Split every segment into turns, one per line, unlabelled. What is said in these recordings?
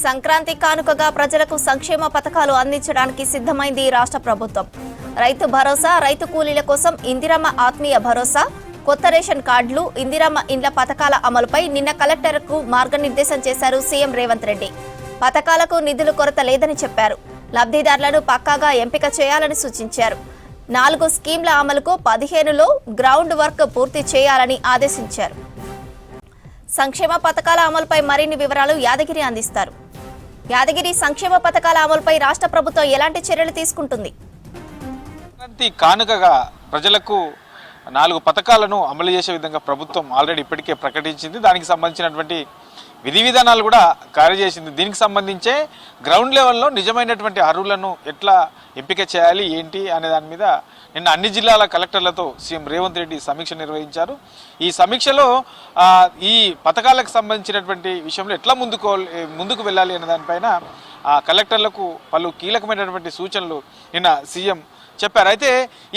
సంక్రాంతి కానుకగా ప్రజలకు సంక్షేమ పథకాలు అందించడానికి సిద్ధమైంది రాష్ట్ర ప్రభుత్వం. రైతు భరోసా, రైతు కూలీల కోసం ఇందిరమ్మ ఆత్మీయ భరోసా, కొత్త రేషన్ కార్డులు, ఇందిరమ్మ ఇండ్ల పథకాల అమలుపై నిన్న కలెక్టర్కు మార్గనిర్దేశం చేశారు సీఎం రేవంత్ రెడ్డి. పథకాలకు నిధులు కొరత లేదని చెప్పారు. లబ్ధిదారులను పక్కాగా ఎంపిక చేయాలని సూచించారు. 4 స్కీమ్ల అమలుకు 15లో గ్రౌండ్ వర్క్ పూర్తి చేయాలని ఆదేశించారు. సంక్షేమ పథకాల అమలుపై మరిన్ని వివరాలు యాదగిరి అందిస్తారు. యాదగిరి, సంక్షేమ పథకాల అమలుపై రాష్ట్ర ప్రభుత్వం ఎలాంటి చర్యలు తీసుకుంటుంది?
కానుకగా ప్రజలకు 4 పథకాలను అమలు చేసే విధంగా ప్రభుత్వం ఆల్రెడీ ఇప్పటికే ప్రకటించింది. దానికి సంబంధించినటువంటి విధి విధానాలు కూడా ఖాళీ చేసింది. దీనికి సంబంధించే గ్రౌండ్ లెవెల్లో నిజమైనటువంటి అర్హులను ఎట్లా ఎంపిక చేయాలి ఏంటి అనే దాని మీద నిన్న అన్ని జిల్లాల కలెక్టర్లతో సీఎం రేవంత్ రెడ్డి సమీక్ష నిర్వహించారు. ఈ సమీక్షలో ఈ పథకాలకు సంబంధించినటువంటి విషయంలో ఎట్లా ముందుకు వెళ్ళాలి అనే దానిపైన కలెక్టర్లకు పలు కీలకమైనటువంటి సూచనలు నిన్న సీఎం చెప్పారు. అయితే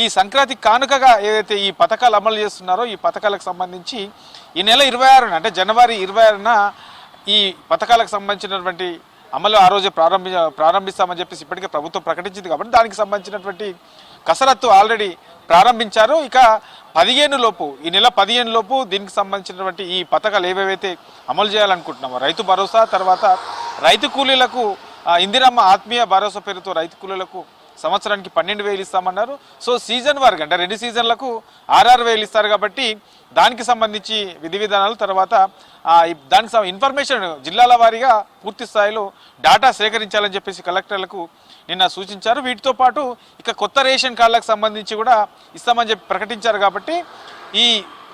ఈ సంక్రాంతి కానుకగా ఏదైతే ఈ పథకాలు అమలు చేస్తున్నారో ఈ పథకాలకు సంబంధించి ఈ నెల 26న అంటే జనవరి 26న ఈ పథకాలకు సంబంధించినటువంటి అమలు ఆ రోజే ప్రారంభిస్తామని చెప్పేసి ఇప్పటికే ప్రభుత్వం ప్రకటించింది. కాబట్టి దానికి సంబంధించినటువంటి కసరత్తు ఆల్రెడీ ప్రారంభించారు. ఇక 15 లోపు, ఈ నెల 15 లోపు దీనికి సంబంధించినటువంటి ఈ పథకాలు ఏవేవైతే అమలు చేయాలనుకుంటున్నామో రైతు భరోసా, తర్వాత రైతు కూలీలకు ఇందిరమ్మ ఆత్మీయ భరోసా పేరుతో రైతు కూలీలకు సంవత్సరానికి 12,000 ఇస్తామన్నారు. సో సీజన్ వారికి అంటే 2 సీజన్లకు 6,000 ఇస్తారు. కాబట్టి దానికి సంబంధించి విధి విధానాలు, తర్వాత దానికి ఇన్ఫర్మేషన్ జిల్లాల వారీగా పూర్తి స్థాయిలో డేటా సేకరించాలని చెప్పేసి కలెక్టర్లకు నిన్న సూచించారు. వీటితో పాటు ఇక కొత్త రేషన్ కార్డులకు సంబంధించి కూడా ఇస్తామని చెప్పి ప్రకటించారు. కాబట్టి ఈ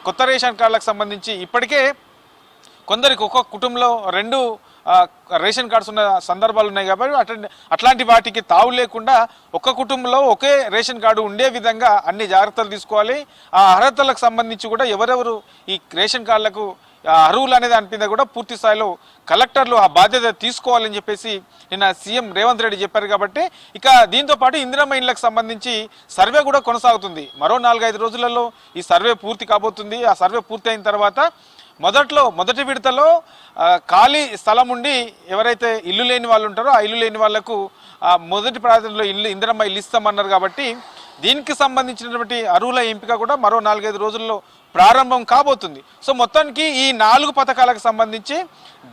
కొత్త రేషన్ కార్డులకు సంబంధించి ఇప్పటికే కొందరికి ఒక్కొక్క కుటుంబంలో 2 రేషన్ కార్డ్స్ ఉన్న సందర్భాలు ఉన్నాయి. కాబట్టి అట్లాంటి వాటికి తావు లేకుండా ఒక్క కుటుంబంలో ఒకే రేషన్ కార్డు ఉండే విధంగా అన్ని జాగ్రత్తలు తీసుకోవాలి. ఆ అర్హతలకు సంబంధించి కూడా ఎవరెవరు ఈ రేషన్ కార్డులకు అర్హులు అనేది అనిపిందా కూడా పూర్తి స్థాయిలో కలెక్టర్లు ఆ బాధ్యత తీసుకోవాలని చెప్పేసి నిన్న సీఎం రేవంత్ రెడ్డి చెప్పారు. కాబట్టి ఇక దీంతో పాటు ఇందిరమ్మ ఇండ్లకు సంబంధించి సర్వే కూడా కొనసాగుతుంది. మరో 4-5 రోజులలో ఈ సర్వే పూర్తి కాబోతుంది. ఆ సర్వే పూర్తి అయిన తర్వాత మొదటి విడతలో ఖాళీ స్థలం ఉండి ఎవరైతే ఇల్లు లేని వాళ్ళు ఉంటారో ఆ ఇల్లు లేని వాళ్లకు మొదటి ప్రాధాన్యతలో ఇందిరమ్మ ఇల్లు ఇస్తామన్నారు. కాబట్టి దీనికి సంబంధించినటువంటి అర్హుల ఎంపిక కూడా మరో 4-5 రోజుల్లో ప్రారంభం కాబోతుంది. సో మొత్తానికి ఈ 4 పథకాలకు సంబంధించి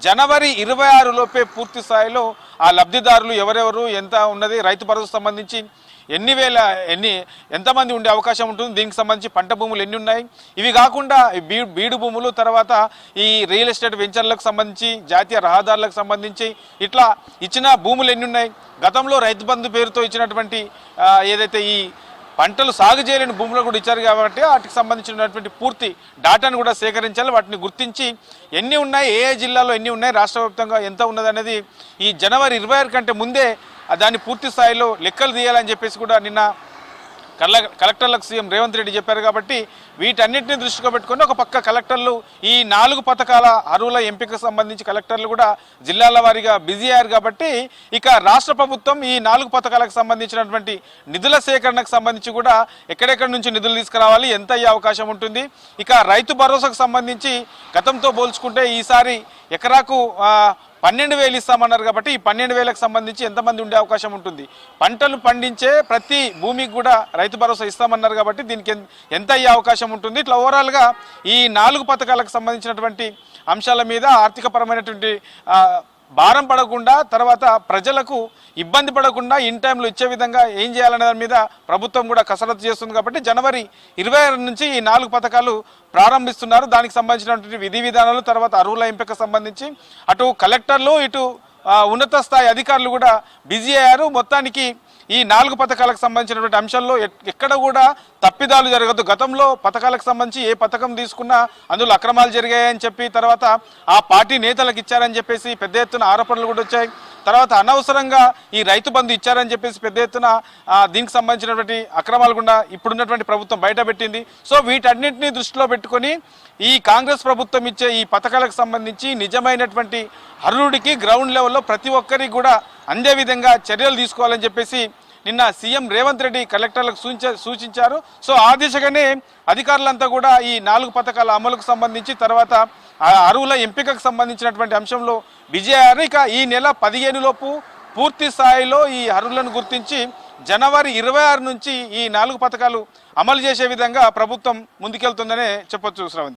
జనవరి 26 లోపే పూర్తి స్థాయిలో ఆ లబ్ధిదారులు ఎవరెవరు ఎంత ఉన్నది, రైతు భరోసా సంబంధించి ఎంతమంది ఉండే అవకాశం ఉంటుంది, దీనికి సంబంధించి పంట భూములు ఎన్ని ఉన్నాయి, ఇవి కాకుండా బీడు భూములు, తర్వాత ఈ రియల్ ఎస్టేట్ వెంచర్లకు సంబంధించి, జాతీయ రహదారులకు సంబంధించి ఇట్లా ఇచ్చిన భూములు ఎన్ని ఉన్నాయి, గతంలో రైతు బంధు పేరుతో ఇచ్చినటువంటి ఏదైతే ఈ పంటలు సాగు చేయలేని భూములు కూడా ఇచ్చారు. కాబట్టి వాటికి సంబంధించినటువంటి పూర్తి డేటాను కూడా సేకరించాలి. వాటిని గుర్తించి ఎన్ని ఉన్నాయి, ఏ జిల్లాలో ఎన్ని ఉన్నాయి, రాష్ట్ర వ్యాప్తంగా ఎంత ఉన్నది అనేది ఈ జనవరి 26 కంటే ముందే దాన్ని పూర్తి స్థాయిలో లెక్కలు తీయాలని చెప్పేసి కూడా నిన్న కలెక్టర్లకు సీఎం రేవంత్ రెడ్డి చెప్పారు. కాబట్టి వీటన్నిటిని దృష్టిలో పెట్టుకొని ఒక పక్క కలెక్టర్లు ఈ 4 పథకాల అర్హుల ఎంపికకు సంబంధించి కలెక్టర్లు కూడా జిల్లాల వారీగా బిజీ అయ్యారు. కాబట్టి ఇక రాష్ట్ర ప్రభుత్వం ఈ 4 పథకాలకు సంబంధించినటువంటి నిధుల సేకరణకు సంబంధించి కూడా ఎక్కడెక్కడి నుంచి నిధులు తీసుకురావాలి, ఎంత అయ్యే అవకాశం ఉంటుంది, ఇక రైతు భరోసాకు సంబంధించి గతంతో పోల్చుకుంటే ఈసారి ఎకరాకు 12,000 ఇస్తామన్నారు. కాబట్టి ఈ 12,000కు సంబంధించి ఎంతమంది ఉండే అవకాశం ఉంటుంది, పంటలు పండించే ప్రతి భూమికి కూడా రైతు భరోసా ఇస్తామన్నారు. కాబట్టి దీనికి ఎంత అయ్యే అవకాశం ఉంటుంది, ఇట్లా ఓవరాల్గా ఈ 4 పథకాలకు సంబంధించినటువంటి అంశాల మీద ఆర్థికపరమైనటువంటి భారం పడకుండా, తర్వాత ప్రజలకు ఇబ్బంది పడకుండా ఇన్ టైంలో ఇచ్చే విధంగా ఏం చేయాలనే దాని మీద ప్రభుత్వం కూడా కసరత్తు చేస్తుంది. కాబట్టి జనవరి 26 నుంచి ఈ 4 పథకాలు ప్రారంభిస్తున్నారు. దానికి సంబంధించినటువంటి విధి విధానాలు, తర్వాత అర్హుల ఎంపిక సంబంధించి అటు కలెక్టర్లు ఇటు ఉన్నత స్థాయి అధికారులు కూడా బిజీ అయ్యారు. మొత్తానికి ఈ 4 పథకాలకు సంబంధించినటువంటి అంశాల్లో ఎక్కడ కూడా తప్పిదాలు జరగదు. గతంలో పథకాలకు సంబంధించి ఏ పథకం తీసుకున్నా అందులో అక్రమాలు జరిగాయని చెప్పి, తర్వాత ఆ పార్టీ నేతలకు ఇచ్చారని చెప్పేసి పెద్ద ఎత్తున ఆరోపణలు కూడా వచ్చాయి. తర్వాత అనవసరంగా ఈ రైతు బంధు ఇచ్చారని చెప్పేసి పెద్ద ఎత్తున దీనికి సంబంధించినటువంటి అక్రమాలు కూడా ఇప్పుడున్నటువంటి ప్రభుత్వం బయటపెట్టింది. సో వీటన్నింటినీ దృష్టిలో పెట్టుకొని ఈ కాంగ్రెస్ ప్రభుత్వం ఇచ్చే ఈ పథకాలకు సంబంధించి నిజమైనటువంటి అర్హుడికి గ్రౌండ్ లెవెల్లో ప్రతి ఒక్కరికి కూడా అందే విధంగా చర్యలు తీసుకోవాలని చెప్పేసి నిన్న సీఎం రేవంత్ రెడ్డి కలెక్టర్లకు సూచించారు. సో ఆ దిశగానే అధికారులంతా కూడా ఈ 4 పథకాల అమలుకు సంబంధించి తర్వాత అరువుల ఎంపికకు సంబంధించినటువంటి అంశంలో బిజీ అయ్యారు. ఇక ఈ నెల 15 లోపు పూర్తి స్థాయిలో ఈ అర్హులను గుర్తించి జనవరి 26 నుంచి ఈ 4 పథకాలు అమలు చేసే విధంగా ప్రభుత్వం ముందుకెళ్తుందనే చెప్పొచ్చు శ్రవంతి.